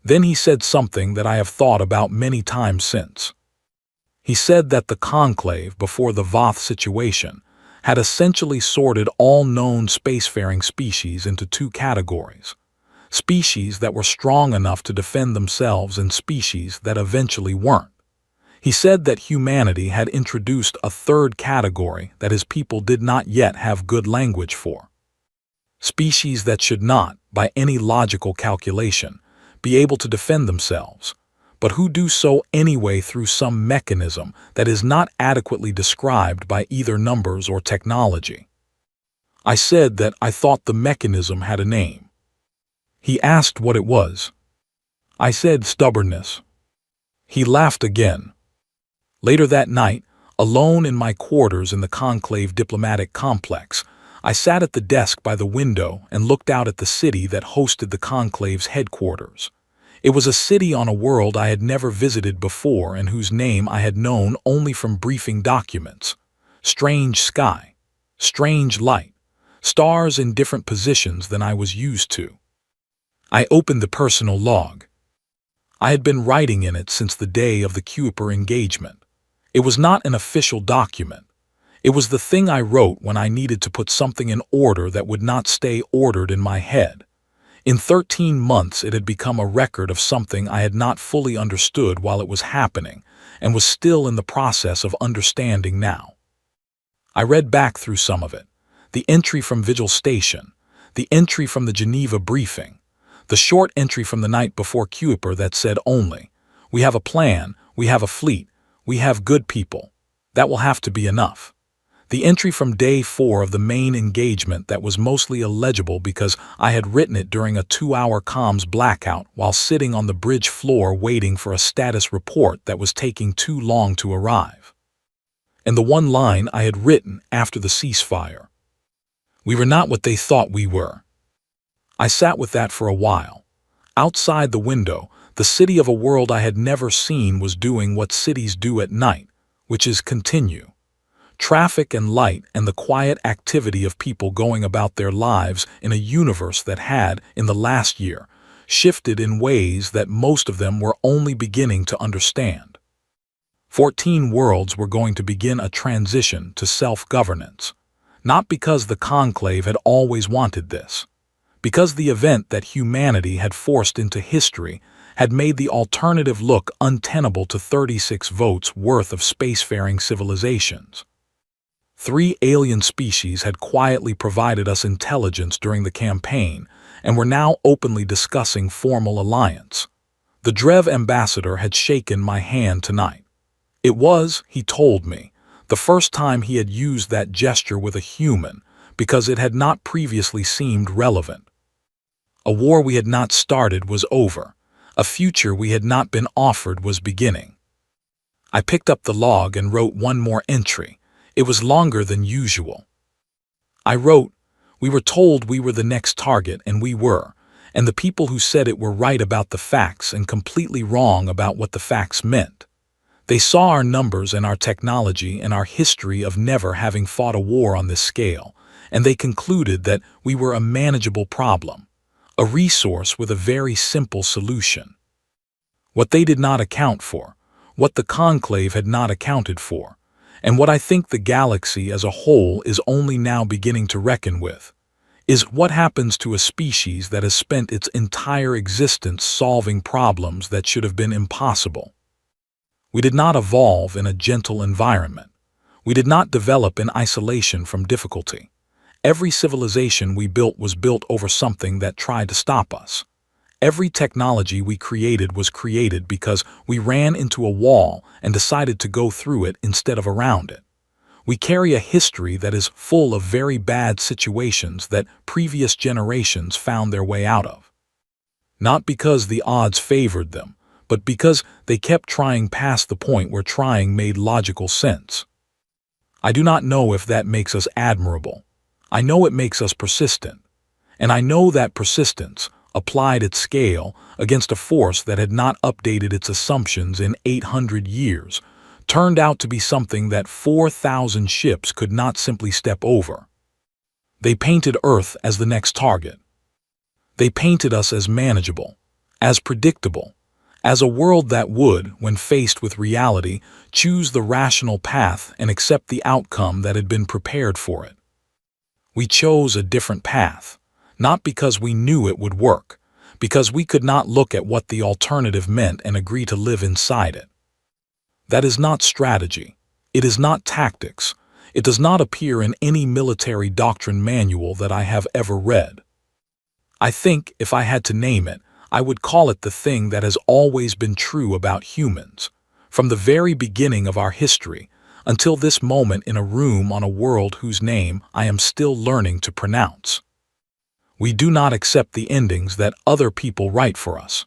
Then he said something that I have thought about many times since. He said that the conclave, before the Voth situation, had essentially sorted all known spacefaring species into two categories: species that were strong enough to defend themselves and species that eventually weren't. He said that humanity had introduced a third category that his people did not yet have good language for. Species that should not, by any logical calculation, be able to defend themselves, but who do so anyway through some mechanism that is not adequately described by either numbers or technology. I said that I thought the mechanism had a name. He asked what it was. I said stubbornness. He laughed again. Later that night, alone in my quarters in the Conclave diplomatic complex, I sat at the desk by the window and looked out at the city that hosted the Conclave's headquarters. It was a city on a world I had never visited before and whose name I had known only from briefing documents. Strange sky, strange light, stars in different positions than I was used to. I opened the personal log. I had been writing in it since the day of the Kuiper engagement. It was not an official document. It was the thing I wrote when I needed to put something in order that would not stay ordered in my head. In 13 months it had become a record of something I had not fully understood while it was happening, and was still in the process of understanding now. I read back through some of it. The entry from Vigil Station, the entry from the Geneva briefing, the short entry from the night before Kuiper that said only, "We have a plan, we have a fleet, we have good people. That will have to be enough." The entry from day 4 of the main engagement that was mostly illegible because I had written it during a 2-hour comms blackout while sitting on the bridge floor waiting for a status report that was taking too long to arrive. And the one line I had written after the ceasefire. We were not what they thought we were. I sat with that for a while. Outside the window, the city of a world I had never seen was doing what cities do at night, which is continue. Traffic and light and the quiet activity of people going about their lives in a universe that had, in the last year, shifted in ways that most of them were only beginning to understand. 14 worlds were going to begin a transition to self-governance, not because the Conclave had always wanted this, because the event that humanity had forced into history had made the alternative look untenable to 36 votes worth of spacefaring civilizations. 3 alien species had quietly provided us intelligence during the campaign and were now openly discussing formal alliance. The Drev ambassador had shaken my hand tonight. It was, he told me, the first time he had used that gesture with a human because it had not previously seemed relevant. A war we had not started was over. A future we had not been offered was beginning. I picked up the log and wrote one more entry. It was longer than usual. I wrote, "We were told we were the next target, and we were, and the people who said it were right about the facts and completely wrong about what the facts meant. They saw our numbers and our technology and our history of never having fought a war on this scale, and they concluded that we were a manageable problem, a resource with a very simple solution. What they did not account for, what the Conclave had not accounted for, and what I think the galaxy as a whole is only now beginning to reckon with, is what happens to a species that has spent its entire existence solving problems that should have been impossible. We did not evolve in a gentle environment. We did not develop in isolation from difficulty. Every civilization we built was built over something that tried to stop us. Every technology we created was created because we ran into a wall and decided to go through it instead of around it. We carry a history that is full of very bad situations that previous generations found their way out of. Not because the odds favored them, but because they kept trying past the point where trying made logical sense. I do not know if that makes us admirable. I know it makes us persistent. And I know that persistence, applied at scale against a force that had not updated its assumptions in 800 years, turned out to be something that 4,000 ships could not simply step over. They painted Earth as the next target. They painted us as manageable, as predictable, as a world that would, when faced with reality, choose the rational path and accept the outcome that had been prepared for it. We chose a different path, not because we knew it would work, because we could not look at what the alternative meant and agree to live inside it. That is not strategy. It is not tactics. It does not appear in any military doctrine manual that I have ever read. I think, if I had to name it, I would call it the thing that has always been true about humans, from the very beginning of our history until this moment in a room on a world whose name I am still learning to pronounce. We do not accept the endings that other people write for us.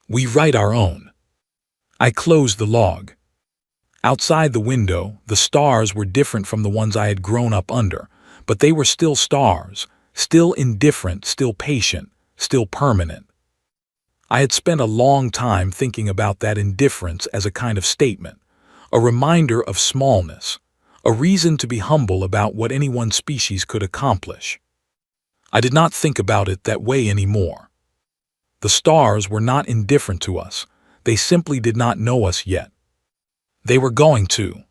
We write our own. I closed the log. Outside the window, the stars were different from the ones I had grown up under, but they were still stars, still indifferent, still patient, still permanent. I had spent a long time thinking about that indifference as a kind of statement, a reminder of smallness, a reason to be humble about what any one species could accomplish. I did not think about it that way anymore. The stars were not indifferent to us. They simply did not know us yet. They were going to.